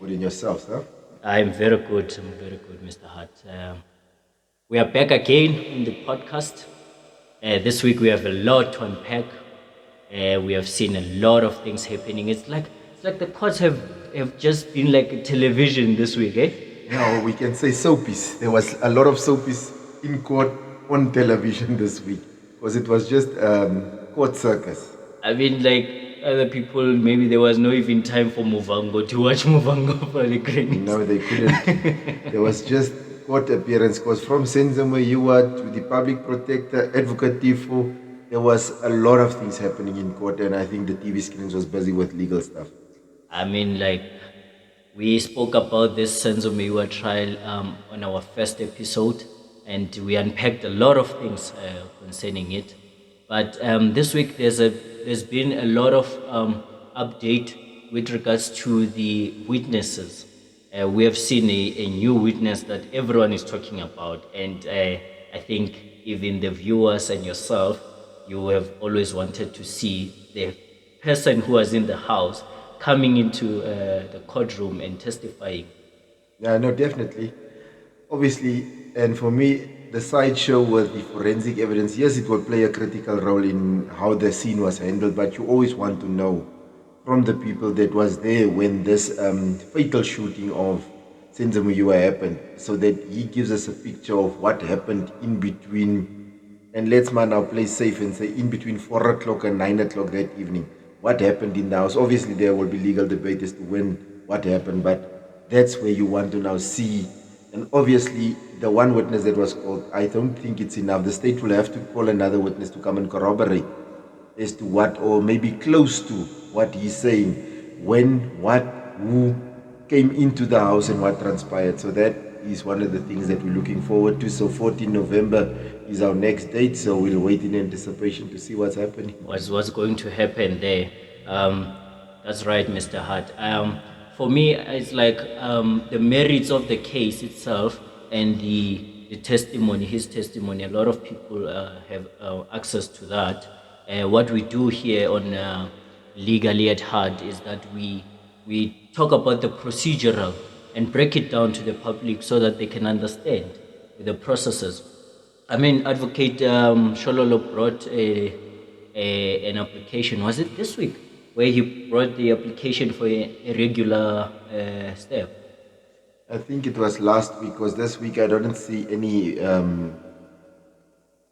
Good in yourself, sir? I'm very good. I'm very good, Mr. Hart. We are back again in the podcast. This week we have a lot to unpack. We have seen a lot of things happening. It's like the courts have just been like a television this week, eh? Yeah, we can say soapies. There was a lot of soapies in court on television this week because it was just court circus. I mean, like other people, maybe there was no even time for Muvango to watch Muvango for the greatness. No, they couldn't. There was just court appearance because from Senzo Meyiwa to the public protector, advocate Teffo, there was a lot of things happening in court, and I think the TV screens was busy with legal stuff. I mean, like we spoke about this Senzo Meyiwa trial on our first episode, and we unpacked a lot of things concerning it. But this week there's been a lot of update with regards to the witnesses. We have seen a new witness that everyone is talking about, and I think even the viewers and yourself, you have always wanted to see the person who was in the house coming into the courtroom and testifying. Yeah, no, definitely. Obviously, and for me, the sideshow with the forensic evidence, yes, it will play a critical role in how the scene was handled, but you always want to know from the people that was there when this fatal shooting of Senzo Meyiwa happened, so that he gives us a picture of what happened in between. And let's man now play safe and say in between 4 o'clock and 9 o'clock that evening. What happened in the house? Obviously, there will be legal debate as to when what happened, but that's where you want to now see. And obviously, the one witness that was called, I don't think it's enough. The state will have to call another witness to come and corroborate as to what, or maybe close to what he's saying, when, what, who came into the house and what transpired. So that is one of the things that we're looking forward to. So 14 November is our next date, so we'll wait in anticipation to see what's happening. What's going to happen there? That's right, Mr. Hart. For me, it's like the merits of the case itself and the testimony, his testimony. A lot of people have access to that. What we do here on Legally at Heart is that we talk about the procedural and break it down to the public so that they can understand the processes. I mean, Advocate Shololo brought an application. Was it this week where he brought the application for a regular step? I think it was last week, because this week I didn't see any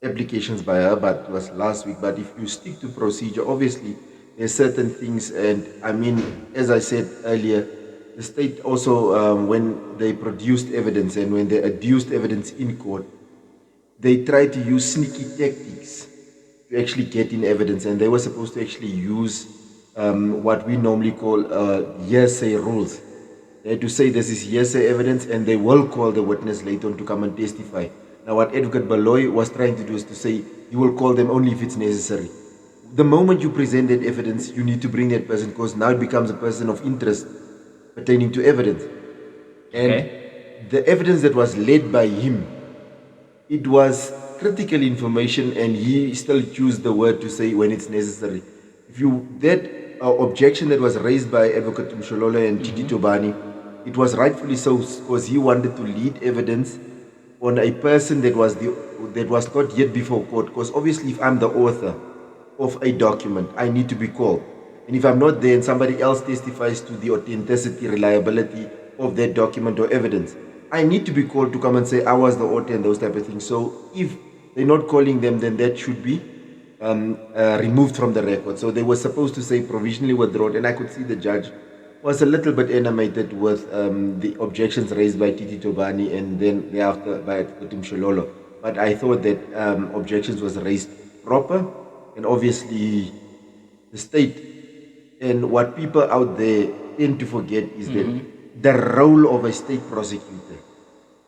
applications by her, but it was last week. But if you stick to procedure, obviously there's certain things, and I mean, as I said earlier, the state also, when they produced evidence and when they adduced evidence in court, they tried to use sneaky tactics to actually get in evidence, and they were supposed to actually use what we normally call hearsay rules. They had to say this is hearsay evidence, and they will call the witness later on to come and testify. Now, what Advocate Baloy was trying to do is to say you will call them only if it's necessary. The moment you present that evidence, you need to bring that person, because now it becomes a person of interest pertaining to evidence. And the evidence that was led by him, it was critical information, and he still chose the word to say when it's necessary. If you that objection that was raised by Advocate Mshololo and Titi Tobani, it was rightfully so, because he wanted to lead evidence on a person that was not yet before court. Because obviously, if I'm the author of a document, I need to be called, and if I'm not there and somebody else testifies to the authenticity, reliability of that document or evidence, I need to be called to come and say I was the author and those type of things. So if they're not calling them, then that should be removed from the record. So they were supposed to say provisionally withdrawn, and I could see the judge was a little bit animated with the objections raised by Titi Tobani and then thereafter by Kutim Shololo. But I thought that objections was raised proper, and obviously the state, and what people out there tend to forget is that the role of a state prosecutor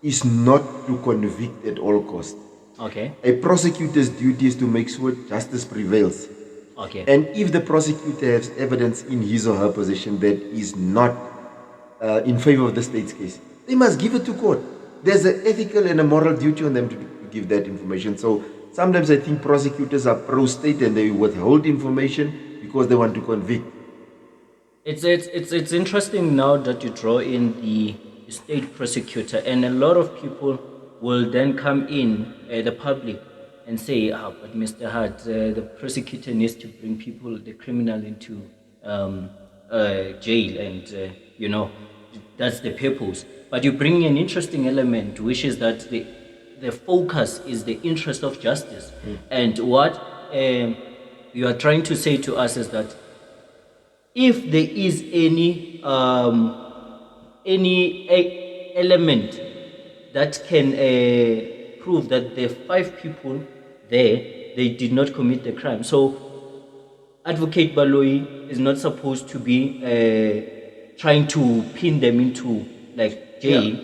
is not to convict at all costs. Okay. A prosecutor's duty is to make sure justice prevails. Okay. And if the prosecutor has evidence in his or her possession that is not in favor of the state's case, they must give it to court. There's an ethical and a moral duty on them to give that information. So sometimes I think prosecutors are pro-state and they withhold information because they want to convict. It's interesting now that you draw in the state prosecutor, and a lot of people will then come in, the public, and say, "Ah, but Mr. Hart, the prosecutor needs to bring people, the criminal, into jail, and that's the purpose." But you bring an interesting element, which is that the focus is the interest of justice, and what you are trying to say to us is that if there is any element that can prove that the five people there, they did not commit the crime, so Advocate Baloi is not supposed to be trying to pin them into like Yeah. jail,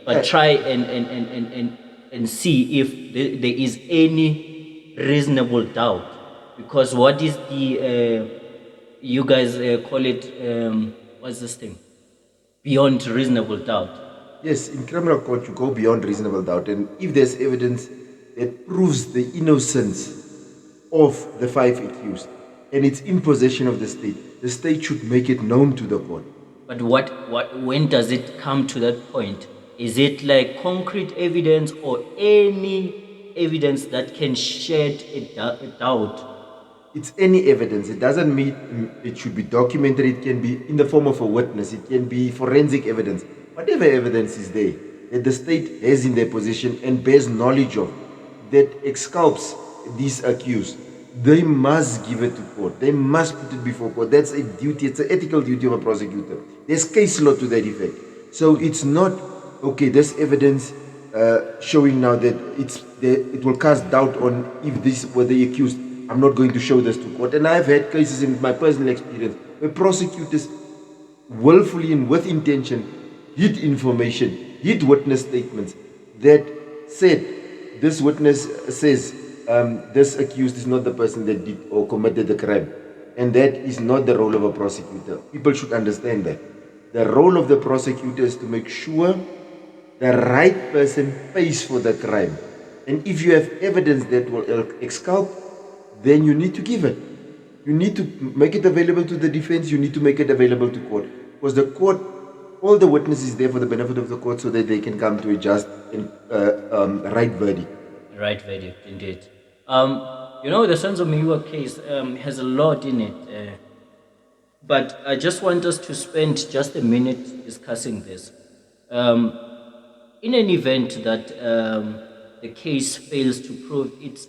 but try and see if there is any reasonable doubt. Because what is the you guys call it, what's this thing? Beyond reasonable doubt. Yes, in criminal court, you go beyond reasonable doubt, and if there's evidence that proves the innocence of the five accused, and it's in possession of the state should make it known to the court. But when does it come to that point? Is it like concrete evidence or any evidence that can shed a doubt? It's any evidence. It doesn't mean it should be documented. It can be in the form of a witness. It can be forensic evidence. Whatever evidence is there that the state has in their possession and bears knowledge of, that exculps these accused, they must give it to court. They must put it before court. That's a duty. It's an ethical duty of a prosecutor. There's case law to that effect. So it's not okay. This evidence showing now that it will cast doubt on if this were the accused. I'm not going to show this to court. And I've had cases in my personal experience where prosecutors willfully and with intention hid information, hid witness statements that said this witness says this accused is not the person that did or committed the crime. And that is not the role of a prosecutor. People should understand that. The role of the prosecutor is to make sure the right person pays for the crime. And if you have evidence that will exculpate, then you need to give it. You need to make it available to the defense. You need to make it available to court. Because the court, all the witnesses there for the benefit of the court so that they can come to a just and right verdict. Right verdict, indeed. The Senzo Meyiwa case has a lot in it. But I just want us to spend just a minute discussing this. In an event that the case fails to prove its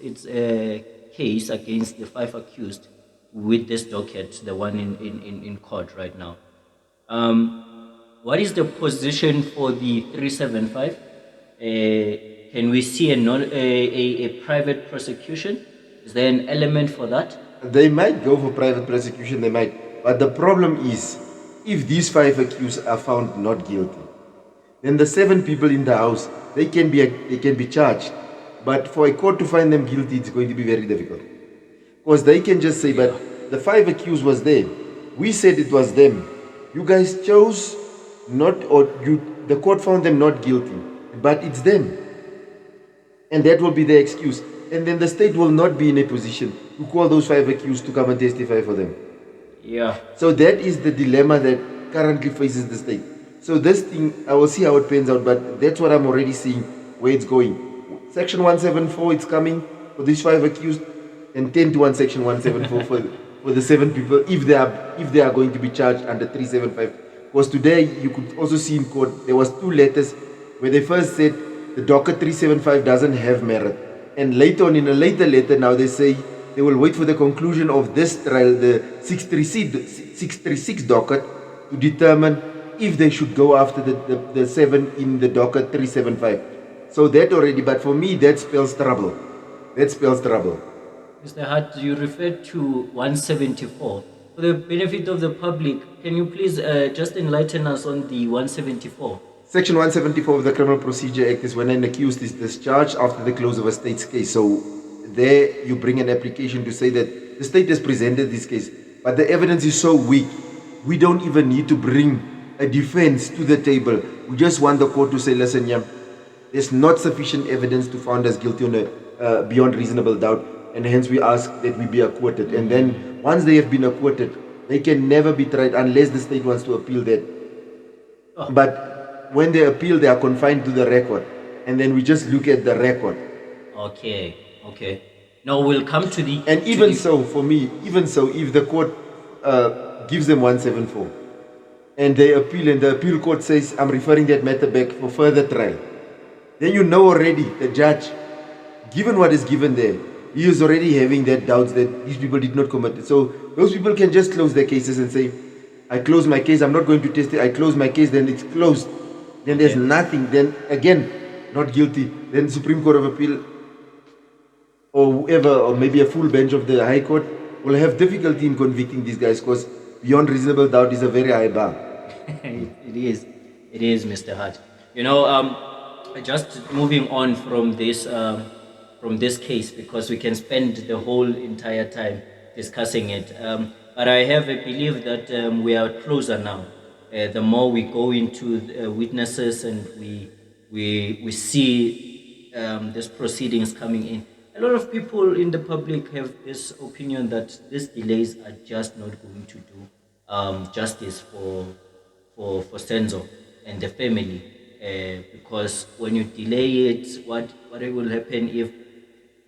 case against the five accused with this docket, the one in court right now, what is the position for the 375? Can we see a private prosecution? Is there an element for that? They might go for private prosecution, they might. But the problem is, if these five accused are found not guilty, then the seven people in the house, they can be charged. But for a court to find them guilty, it's going to be very difficult. Because they can just say, but the five accused was there. We said it was them. You guys chose not, the court found them not guilty. But it's them. And that will be their excuse. And then the state will not be in a position to call those five accused to come and testify for them. Yeah. So that is the dilemma that currently faces the state. So this thing, I will see how it pans out, but that's what I'm already seeing, where it's going. Section 174, it's coming for these five accused, and 10 to 1 Section 174 for the seven people, if they are going to be charged under 375. Because today, you could also see in court, there was two letters where they first said the docket 375 doesn't have merit. And later on, in a later letter, now they say they will wait for the conclusion of this trial, the 636 docket, to determine if they should go after the seven in the docket 375. So that already, but for me, that spells trouble. That spells trouble. Mr. Hart, you referred to 174. For the benefit of the public, can you please just enlighten us on the 174? Section 174 of the Criminal Procedure Act is when an accused is discharged after the close of a state's case. So there you bring an application to say that the state has presented this case, but the evidence is so weak, we don't even need to bring a defense to the table. We just want the court to say, listen, yeah, there's not sufficient evidence to find us guilty on a beyond reasonable doubt, and hence we ask that we be acquitted. And then once they have been acquitted, They can never be tried unless the state wants to appeal that. Oh. But when they appeal, they are confined to the record. And then we just look at the record. Okay. Now we'll come to the. And even so, for me, even so, if the court gives them 174 and they appeal and the appeal court says, I'm referring that matter back for further trial, then you know already the judge, given what is given there, he is already having that doubts that these people did not commit it. So those people can just close their cases and say, I close my case, I'm not going to test it, I close my case, then it's closed. Then there's nothing. Then again, not guilty. Then Supreme Court of Appeal or whoever, or maybe a full bench of the High Court will have difficulty in convicting these guys because beyond reasonable doubt is a very high bar. It is, Mr. Hart. Just moving on from this case, because we can spend the whole entire time discussing it. But I have a belief that we are closer now. The more we go into witnesses and we see these proceedings coming in, a lot of people in the public have this opinion that these delays are just not going to do justice for Senzo and the family. Because when you delay it, what will happen if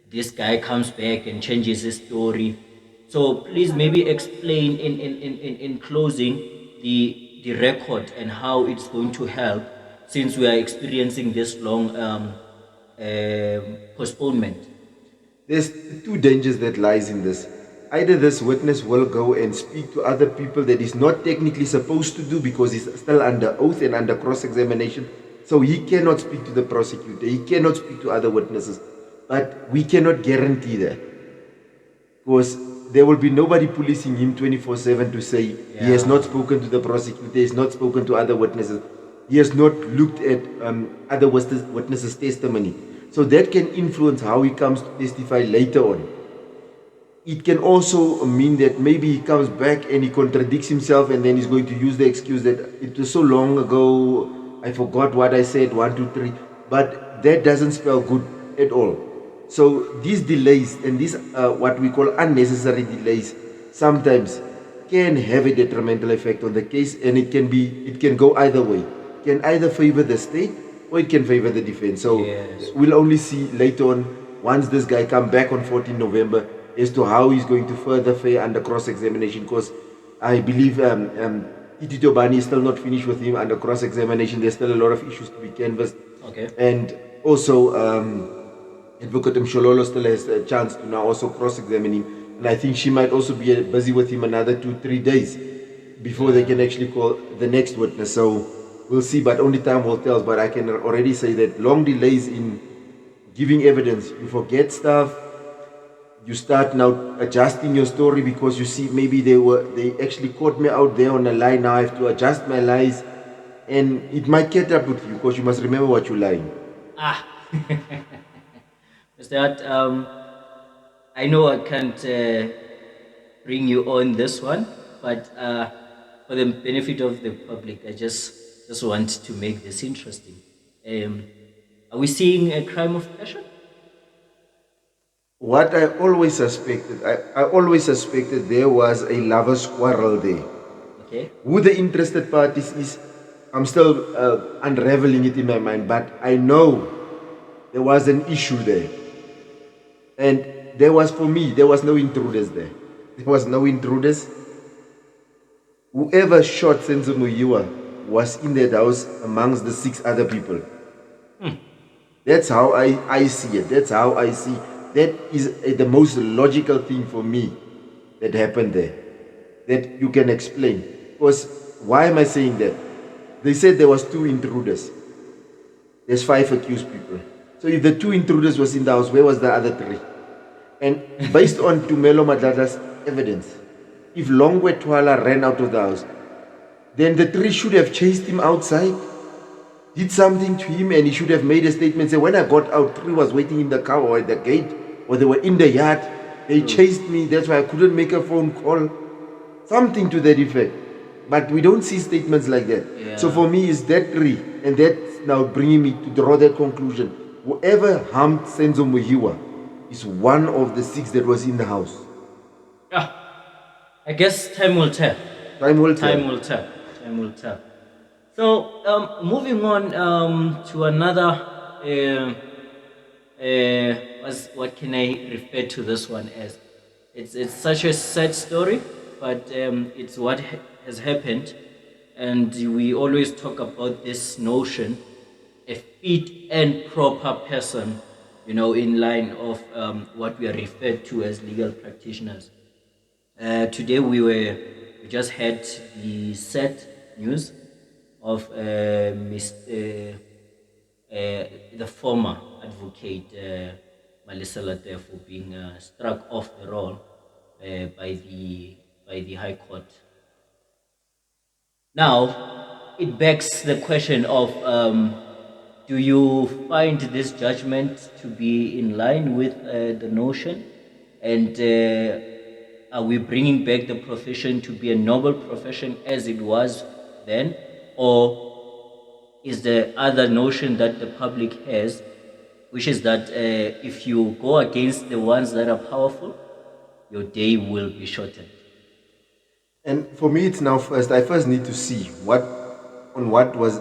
this guy comes back and changes his story? So please maybe explain in closing the record and how it's going to help, since we are experiencing this long postponement. There's two dangers that lies in this. Either this witness will go and speak to other people that he's not technically supposed to do because he's still under oath and under cross-examination. So he cannot speak to the prosecutor, he cannot speak to other witnesses. But we cannot guarantee that, because there will be nobody policing him 24/7 to say he has not spoken to the prosecutor, he has not spoken to other witnesses, he has not looked at other witnesses' testimony. So that can influence how he comes to testify later on. It can also mean that maybe he comes back and he contradicts himself, and then he's going to use the excuse that it was so long ago, I forgot what I said, 1, 2, 3. But that doesn't spell good at all. So these delays and these what we call unnecessary delays sometimes can have a detrimental effect on the case, and it can go either way. It can either favor the state or it can favor the defense. So we'll only see later on, once this guy come back on 14 November, as to how he's going to further fare under cross-examination, because I believe Tito Bani is still not finished with him under cross-examination. There's still a lot of issues to be canvassed. And also Advocate Mshololo still has a chance to now also cross-examine him. And I think she might also be busy with him another 2-3 days before they can actually call the next witness. So we'll see, but only time will tell. But I can already say that long delays in giving evidence, you forget stuff, you start now adjusting your story because you see maybe they actually caught me out there on a lie, now I have to adjust my lies, and it might catch up with you because you must remember what you're lying. Mr. Hart, I know I can't bring you on this one, but for the benefit of the public, I just want to make this interesting. Are we seeing a crime of passion? What I always suspected, I always suspected there was a lover's quarrel there. Who the interested parties is, I'm still unraveling it in my mind, but I know there was an issue there. And there was, for me, there was no intruders there. There was no intruders. Whoever shot Senzo Meyiwa was in that house amongst the 6 other people. That's how I see it. That's how I see. That is the most logical thing for me that happened there, that you can explain. Because why am I saying that? They said there was 2 intruders. There's 5 accused people. So if the 2 intruders was in the house, where was the other 3? And based on Tumelo Madlada's evidence, if Longwe Twala ran out of the house, then the 3 should have chased him outside, did something to him, and he should have made a statement, say, when I got out, 3 was waiting in the car or at the gate, or they were in the yard, they chased me, that's why I couldn't make a phone call. Something to that effect. But we don't see statements like that. So for me, it's that 3, and that's now bringing me to draw that conclusion. Whoever harmed Senzo Meyiwa is one of the 6 that was in the house. I guess time will tell. Time will tell. Time will tell. Time will tell. So, moving on to another. What can I refer to this one as? It's such a sad story, but it's what has happened, and we always talk about this notion, a fit and proper person, in line of what we are referred to as legal practitioners. Today we just had the sad news of the former advocate Malisela Teffo being struck off the roll by the High Court. Now, it begs the question of do you find this judgment to be in line with the notion? And are we bringing back the profession to be a noble profession as it was then? Or is the other notion that the public has, which is that if you go against the ones that are powerful, your day will be shortened? And for me, it's now first. I first need to see what was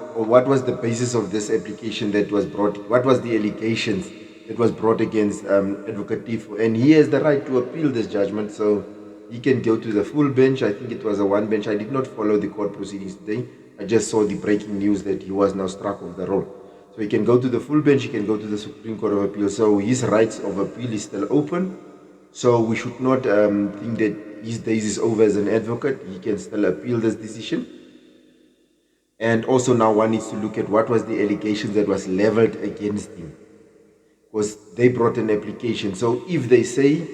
the basis of this application that was brought. What was the allegations that was brought against Advocate Teffo, and he has the right to appeal this judgment. So he can go to the full bench. I think it was a one bench. I did not follow the court proceedings today. I just saw the breaking news that he was now struck off the roll. So he can go to the full bench. He can go to the Supreme Court of Appeal. So his rights of appeal is still open. So we should not think that his days is over as an advocate. He can still appeal this decision. And also now one needs to look at what was the allegations that was leveled against him. Because they brought an application. So if they say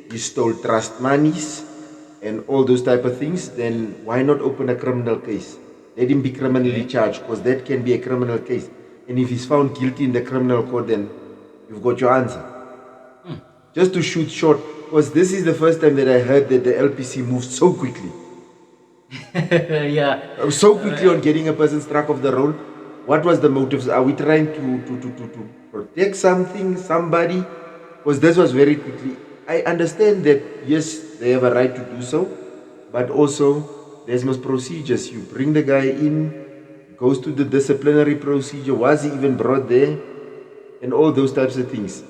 you stole trust monies and all those type of things, then why not open a criminal case? Let him be criminally charged, because that can be a criminal case. And if he's found guilty in the criminal court, then you've got your answer. Just to shoot short, because this is the first time that I heard that the LPC moved so quickly. Yeah. So quickly on getting a person struck off the roll. What was the motives? Are we trying to protect something, somebody? Because this was very quickly. I understand that, yes, they have a right to do so, but also there's most procedures. You bring the guy in, goes to the disciplinary procedure. Was he even brought there? And all those types of things.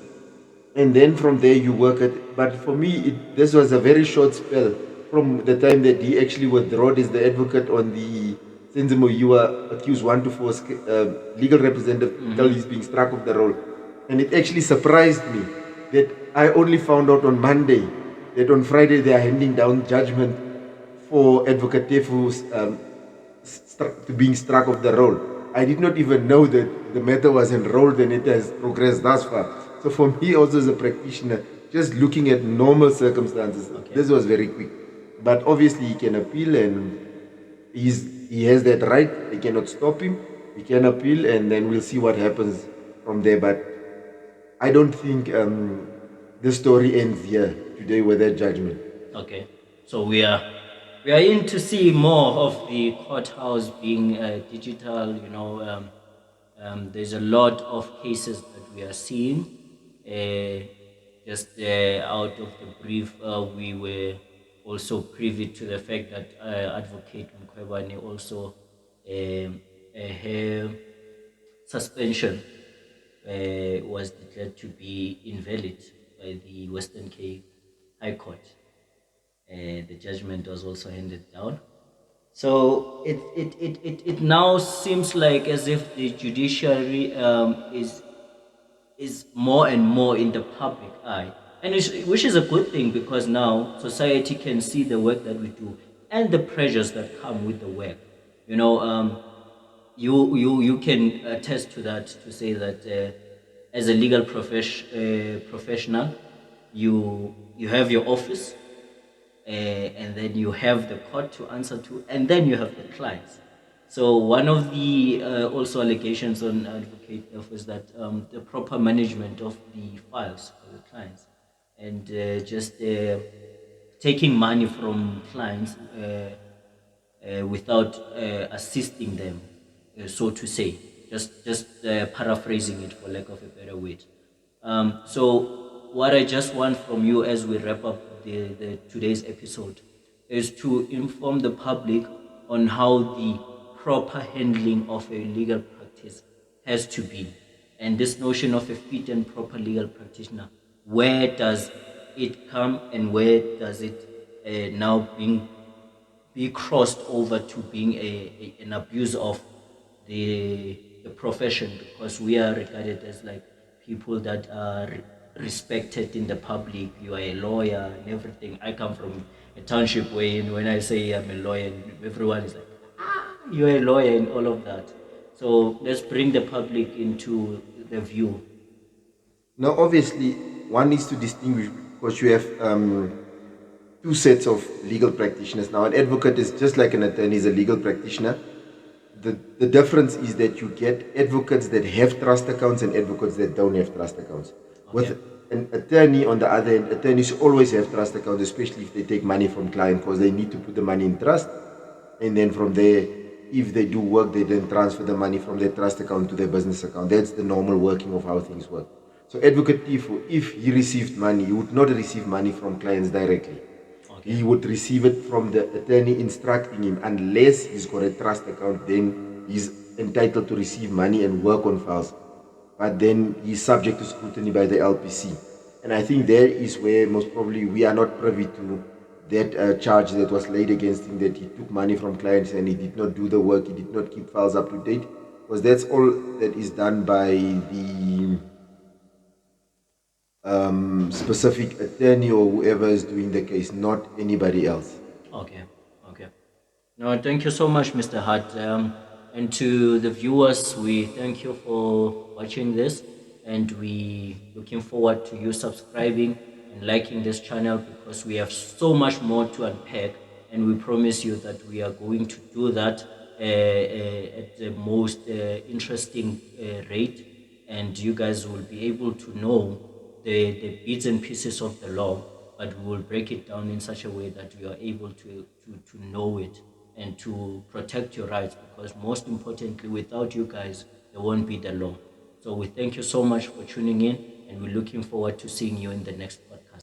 And then from there you work at. But for me, this was a very short spell from the time that he actually withdrew as the advocate on the Senzo Meyiwa accused 1 to 4 legal representative until he's being struck off the roll. And it actually surprised me that I only found out on Monday that on Friday they are handing down judgment for Advocate Teffo's being struck off the roll. I did not even know that the matter was enrolled and it has progressed thus far. So for me also as a practitioner, just looking at normal circumstances, this was very quick. But obviously he can appeal, and he has that right. They cannot stop him. He can appeal, and then we'll see what happens from there. But I don't think the story ends here today with that judgment. Okay. So we are in to see more of the courthouse being digital. There's a lot of cases that we are seeing. Just out of the brief, we were also privy to the fact that Advocate Mkhwebane also her suspension was declared to be invalid by the Western Cape High Court. The judgment was also handed down. So it now seems like as if the judiciary is more and more in the public eye, and which is a good thing, because now society can see the work that we do and the pressures that come with the work. You know, you can attest to that, to say that as a legal professional, you have your office, and then you have the court to answer to, and then you have the clients. So one of the also allegations on Advocate F is that the proper management of the files for the clients, and just taking money from clients without assisting them, so to say. Just paraphrasing it for lack of a better word. So what I just want from you as we wrap up the today's episode is to inform the public on how the proper handling of a legal practice has to be. And this notion of a fit and proper legal practitioner, where does it come and where does it now be crossed over to being an abuse of the profession, because we are regarded as like people that are respected in the public. You are a lawyer and everything. I come from a township where when I say I'm a lawyer, everyone is like, you're a lawyer and all of that. So let's bring the public into the view. Now, obviously, one needs to distinguish because you have two sets of legal practitioners. Now, an advocate is just like an attorney is a legal practitioner. The difference is that you get advocates that have trust accounts and advocates that don't have trust accounts. Okay. With an attorney, on the other hand, attorneys always have trust accounts, especially if they take money from client, because they need to put the money in trust, and then from there, if they do work, they then transfer the money from their trust account to their business account. That's the normal working of how things work. So advocate Teffo, if he received money, he would not receive money from clients directly. Okay. He would receive it from the attorney instructing him. Unless he's got a trust account, then he's entitled to receive money and work on files. But then he's subject to scrutiny by the LPC. And I think there is where most probably we are not privy to that charge that was laid against him, that he took money from clients and he did not do the work, he did not keep files up to date. Because that's all that is done by the specific attorney or whoever is doing the case, not anybody else. Okay. Okay. No, thank you so much, Mr. Hart. And to the viewers, we thank you for watching this, and we looking forward to you subscribing and liking this channel, because we have so much more to unpack, and we promise you that we are going to do that at the most interesting rate, and you guys will be able to know the bits and pieces of the law, but we will break it down in such a way that you are able to know it and to protect your rights, because most importantly, without you guys, there won't be the law. So we thank you so much for tuning in, and we're looking forward to seeing you in the next podcast.